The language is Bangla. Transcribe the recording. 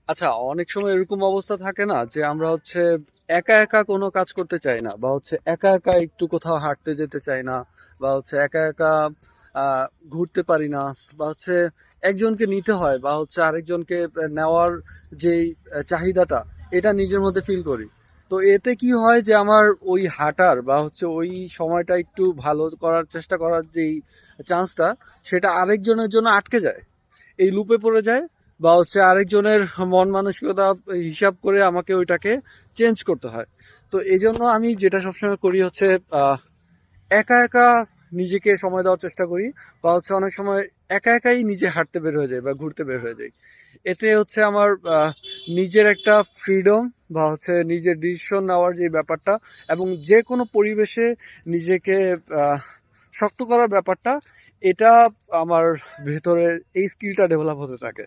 আচ্ছা, অনেক সময় এরকম অবস্থা থাকে না যে আমরা হচ্ছে একা একা কোনো কাজ করতে চাই না, বা হচ্ছে একা একা একটু কোথাও হাঁটতে যেতে চাই না, বা হচ্ছে একা একা আহ ঘুরতে পারি না, বা হচ্ছে একজনকে নিতে হয়, বা হচ্ছে আরেকজনকে নেওয়ার যেই চাহিদাটা, এটা নিজের মধ্যে ফিল করি। তো এতে কি হয় যে আমার ওই হাঁটার বা হচ্ছে ওই সময়টা একটু ভালো করার চেষ্টা করার যেই চান্সটা, সেটা আরেকজনের জন্য আটকে যায়, এই লুপে পড়ে যায়, বা হচ্ছে আরেকজনের মন মানসিকতা হিসাব করে আমাকে ওইটাকে চেঞ্জ করতে হয়। তো এই জন্য আমি যেটা সবসময় করি হচ্ছে আহ, একা একা নিজেকে সময় দেওয়ার চেষ্টা করি, বা হচ্ছে অনেক সময় একা একাই নিজে হাঁটতে বের হয়ে যায় বা ঘুরতে বের হয়ে যায়। এতে হচ্ছে আমার নিজের একটা ফ্রিডম, বা হচ্ছে নিজের ডিসিশন নেওয়ার যে ব্যাপারটা, এবং যে কোনো পরিবেশে নিজেকে আহ, শক্ত করার ব্যাপারটা, এটা আমার ভেতরে এই স্কিলটা ডেভেলপ হতে থাকে।